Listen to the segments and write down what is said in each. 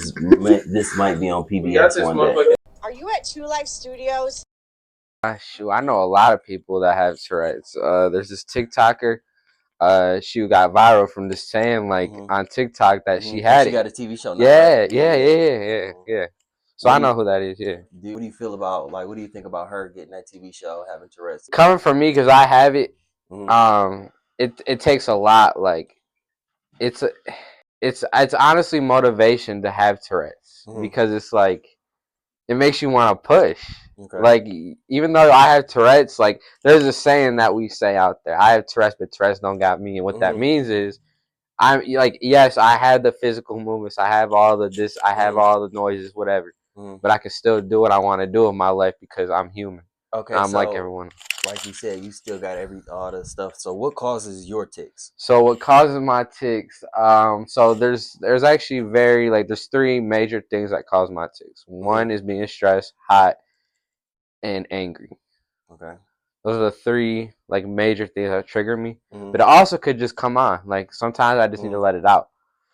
this might be on PBS one day. Are you at Two Life Studios? Shoot, I know a lot of people that have Tourette's. There's this TikToker. She got viral from just saying like on TikTok that she had She it. got a TV show now. Yeah, right? yeah. So I know who that is. Yeah. What do you feel about what do you think about her getting that TV show, having Tourette's? Coming from me, because I have it. It takes a lot. Like it's a, it's honestly motivation to have Tourette's because it's like it makes you want to push. Okay. Like even though I have Tourette's, like there's a saying that we say out there: I have Tourette's, but Tourette's don't got me. And what that means is, I'm like, yes, I have the physical movements, I have all the this, I have all the noises, whatever, but I can still do what I want to do in my life because I'm human. Okay, I'm like everyone. Like you said, you still got all the stuff. So what causes your tics? So what causes my tics? So there's actually there's three major things that cause my tics. One is being stressed, hot, and angry. Okay. Those are the three like major things that trigger me. But it also could just come on. Like sometimes I just need to let it out.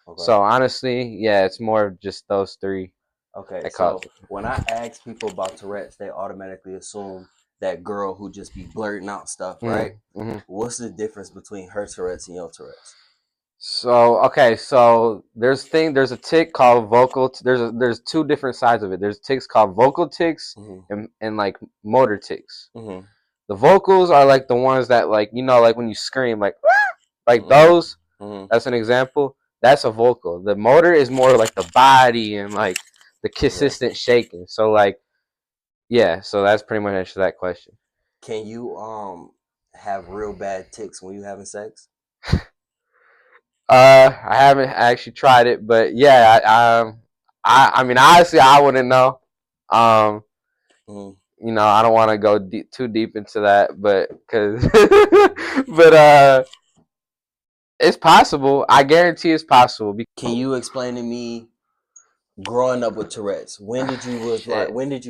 Okay. So honestly, yeah, it's more of just those three. Okay. So when I ask people about Tourette's, they automatically assume that girl who just be blurting out stuff, right? What's the difference between her Tourette's and your Tourette's? So okay, so there's a tic called vocal. There's two different sides of it. There's tics called vocal tics and like motor tics. The vocals are like the ones that like like when you scream like those. That's an example. That's a vocal. The motor is more like the body and like the consistent shaking. So like yeah, so that's pretty much answer that question. Can you have real bad tics when you having sex? I haven't actually tried it, but yeah, I mean honestly I wouldn't know. I don't want to go too deep into that, but it's possible. I guarantee it's possible. Can you explain to me growing up with Tourette's? When did you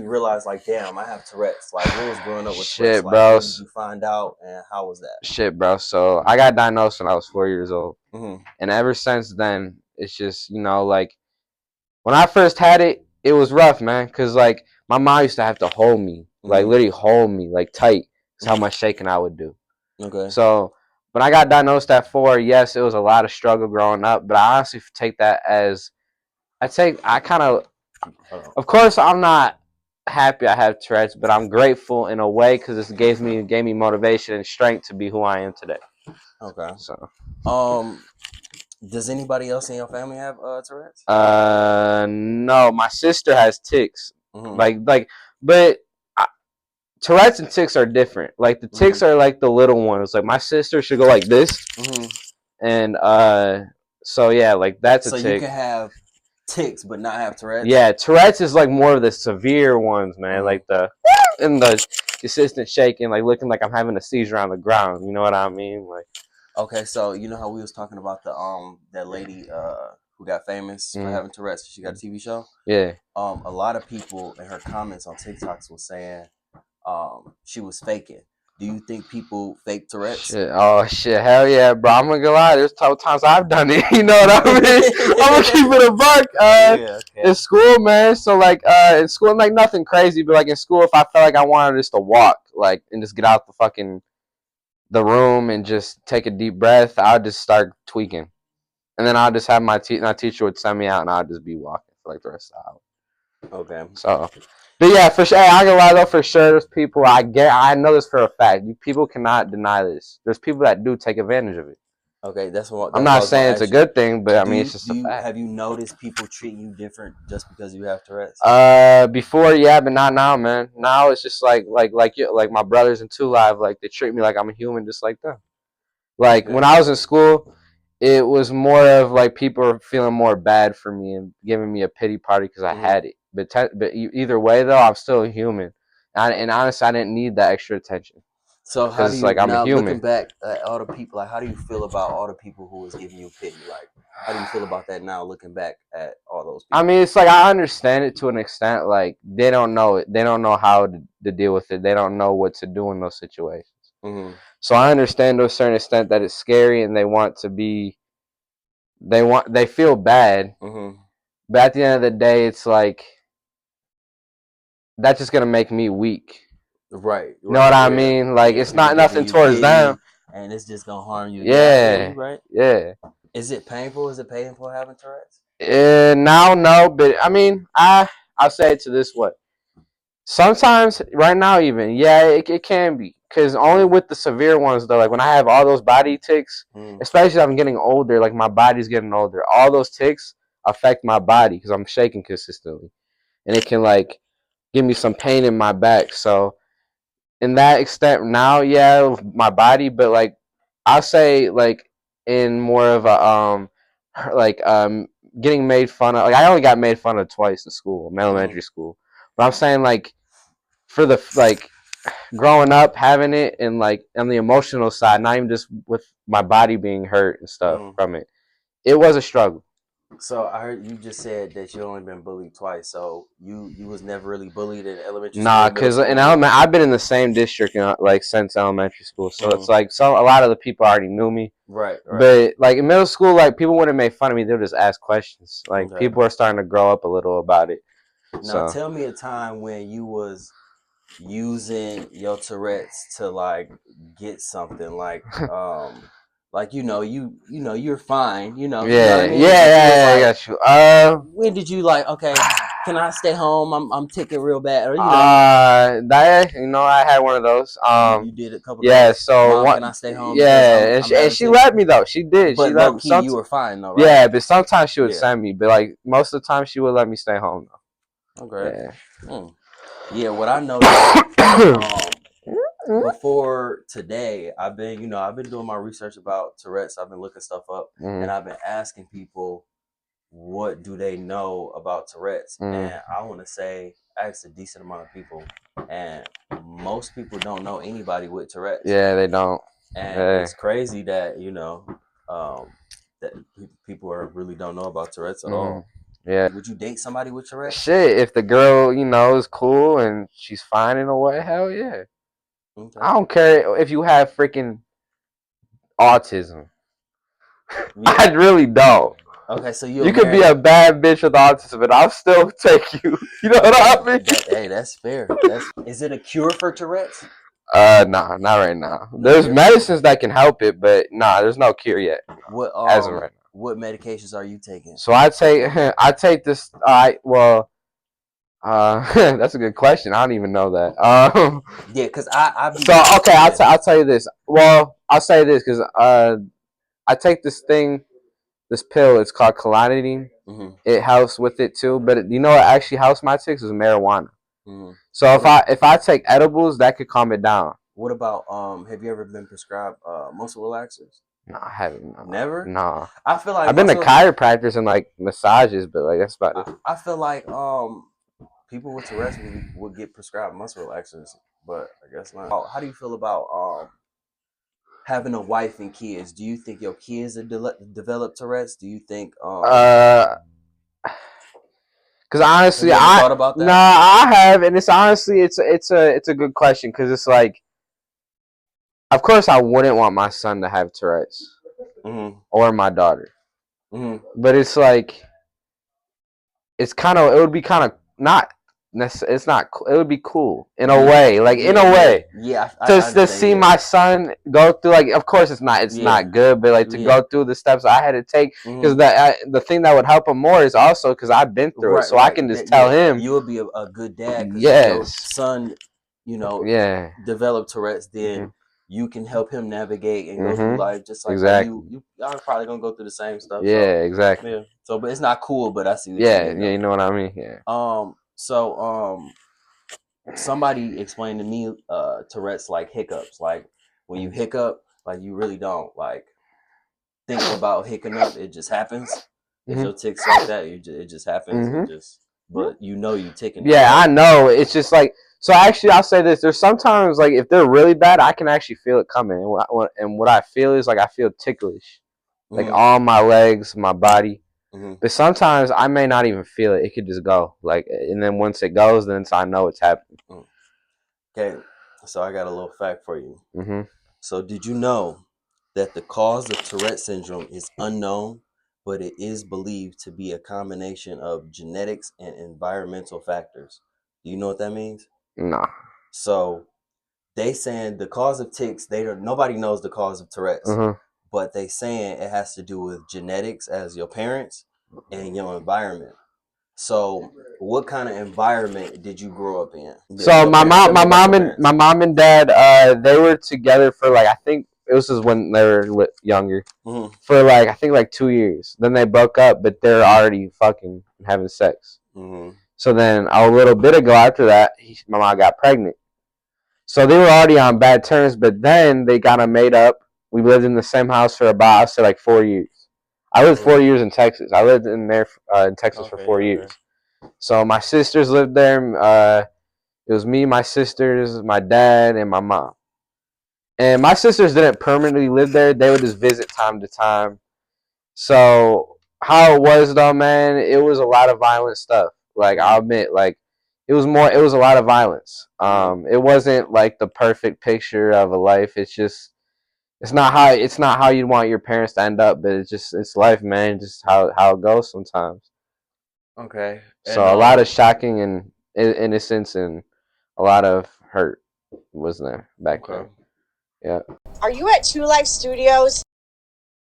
realize like, damn, I have Tourette's? Like, what was growing up with Tourette's? Shit, bro. When did you find out, and how was that? Shit, bro. So I got diagnosed when I was 4 years old, and ever since then, it's just like when I first had it, it was rough, man, because like my mom used to have to hold me, like literally hold me, like tight. That's how much shaking I would do. Okay. So when I got diagnosed at 4, yes, it was a lot of struggle growing up, but I honestly take that as of course, I'm not happy I have Tourette's, but I'm grateful in a way because this gave me motivation and strength to be who I am today. Okay. So, does anybody else in your family have Tourette's? No, my sister has tics. But Tourette's and tics are different. Like the tics are like the little ones. Like my sister should go like this, and so yeah, like that's a tic. So you can have tics but not have Tourette's. Yeah, Tourette's is like more of the severe ones, man. Like the consistent shaking, like looking like I'm having a seizure on the ground. You know what I mean? Like. Okay, so you know how we was talking about the that lady who got famous for having Tourette's? She got a TV show. Yeah. A lot of people in her comments on TikToks was saying she was faking. Do you think people fake Tourette's? Shit. Oh shit, hell yeah, bro. I'm gonna go out. There's times I've done it. You know what I mean? I'm gonna keep it a buck. In school, man. So like, in school, like nothing crazy, but like in school, if I felt like I wanted just to walk, like, and just get out the room and just take a deep breath, I'll just start tweaking, and then I'll just have my teacher would send me out, and I'll just be walking for like the rest of the hour. Okay. So. But yeah, for sure. I can lie though. For sure, there's people. I know this for a fact. People cannot deny this. There's people that do take advantage of it. Okay, that's what I'm not saying it's a good thing, but I mean it's just a fact. Have you noticed people treat you different just because you have Tourette's? Before, yeah, but not now, man. Now it's just like my brothers in Two Live, like they treat me like I'm a human, just like them. Like when I was in school, it was more of like people are feeling more bad for me and giving me a pity party because I had it. But either way, though, I'm still a human, and honestly, I didn't need that extra attention. So how do you I'm a human. Looking back at all the people, like how do you feel about all the people who was giving you pity? Like how do you feel about that now, looking back at all those people? I mean, it's like I understand it to an extent. Like they don't know it. They don't know how to deal with it. They don't know what to do in those situations. So I understand to a certain extent that it's scary, and they feel bad. But at the end of the day, it's like that's just gonna make me weak. Right. You know what I Yeah. mean? Like, Yeah, it's people not giving nothing you towards them. pity, and it's just gonna harm you. Yeah, Yeah, you're right. yeah. Is it painful? Is it painful having Tourette's? Now, no, but I mean, I'll say it to this way. Sometimes, right now, even, yeah, it can be. Because only with the severe ones, though, like when I have all those body ticks, especially as I'm getting older, like my body's getting older, all those ticks affect my body because I'm shaking consistently. And it can, like, give me some pain in my back. So, in that extent, now, yeah, my body, but, like, I'll say, like, in more of a, like, getting made fun of. Like, I only got made fun of twice in school, in elementary school. But I'm saying, like, for the, like, growing up having it and like on the emotional side, not even just with my body being hurt and stuff from it, it was a struggle. So I heard you just said that you only been bullied twice. So you was never really bullied in elementary Nah, school, middle because in school. I've been in the same district like since elementary school, so it's like a lot of the people already knew me. Right. But like in middle school, like people wouldn't make fun of me; they would just ask questions. Like Okay. people are starting to grow up a little about it. Now So tell me a time when you was using your Tourette's to like get something like you're fine, you know what I yeah, mean? But you was I like, got you. when did you like, okay, can I stay home? I'm ticking real bad, or That I had one of those. you did a couple Yeah. times. So Mom, what? can I stay home because Yeah, I'm and having she ticks? let me though. She did. She But let low me. key, you were fine though, right? Yeah, but sometimes she would Yeah. send me. But like most of the time, she would let me stay home though. Okay. Yeah. Yeah. What I noticed before today, I've been doing my research about Tourette's. I've been looking stuff up, and I've been asking people what do they know about Tourette's, and I want to say I asked a decent amount of people, and most people don't know anybody with Tourette's. Yeah, they don't. And it's crazy that that people really don't know about Tourette's at all. Yeah. Would you date somebody with Tourette's? Shit, if the girl is cool and she's fine in a way, hell yeah. Okay. I don't care if you have freaking autism. Yeah. I really don't. Okay, so you could be a bad bitch with autism, but I'll still take you. You know what I mean? Hey, that's fair. Is it a cure for Tourette's? Nah, not right now. There's medicines that can help it, but nah, there's no cure yet. What as of right now. What medications are you taking? So I take this. That's a good question. I don't even know that. Yeah, because I I'll tell you this. Well, I'll say this because I take this pill. It's called clonidine. It helps with it too. But what actually helps my ticks is marijuana. So if I take edibles, that could calm it down. What about have you ever been prescribed muscle relaxers? No, I haven't. No. Never? No. I feel like I've been to chiropractors and like massages, but like that's about it. I feel like people with Tourette's would get prescribed muscle relaxers, but I guess not. How do you feel about having a wife and kids? Do you think your kids have developed Tourette's? Do you think because honestly, have you ever thought about that? I have, and it's honestly it's a good question because it's like, of course, I wouldn't want my son to have Tourette's or my daughter, but it's like it would be kind of not. It's not. It would be cool in a way, like in a way. Yeah, to see my son go through, like, of course it's not good, but like to go through the steps I had to take, because the thing that would help him more is also because I've been through it, so I can just tell him you would be a good dad. Yes. Your son, develop Tourette's, then you can help him navigate and go through life just like how you are probably gonna go through the same stuff. Yeah, exactly. Yeah. So, but it's not cool. But I see what Yeah, you mean, yeah, you know what I mean. Yeah. Somebody explained to me Tourette's like hiccups. Like when you hiccup, like you really don't like think about hiccuping up. It just happens. If your tics like that, it just happens. It just, but you ticking. Yeah, right? I know. It's just like, so actually, I'll say this. There's sometimes, like, if they're really bad, I can actually feel it coming. And what I feel is, like, I feel ticklish. Like, all my legs, my body. But sometimes I may not even feel it. It could just go. Like, and then once it goes, then I know it's happening. Okay, so I got a little fact for you. So did you know that the cause of Tourette syndrome is unknown, but it is believed to be a combination of genetics and environmental factors. Do you know what that means? No. So they saying the cause of tics, nobody knows the cause of Tourette's, but they saying it has to do with genetics as your parents and your environment. So what kind of environment did you grow up in? So my mom and dad, they were together for like, I think it was just when they were younger, for like, I think like 2 years. Then they broke up, but they're already fucking having sex. So then a little bit ago after that, my mom got pregnant. So they were already on bad terms, but then they got them made up. We lived in the same house for about, I say, like 4 years. I lived 4 years in Texas. I lived in there in Texas for 4 years. So my sisters lived there. It was me, my sisters, my dad, and my mom. And my sisters didn't permanently live there. They would just visit time to time. So how it was though, man, it was a lot of violent stuff. Like, I'll admit, like, it was a lot of violence. It wasn't like the perfect picture of a life. It's not how you'd want your parents to end up, but it's life, man. Just how it goes sometimes. Okay. So a lot of shocking and innocence and a lot of hurt was there back then. Yeah. Are you at 2 Life Studios?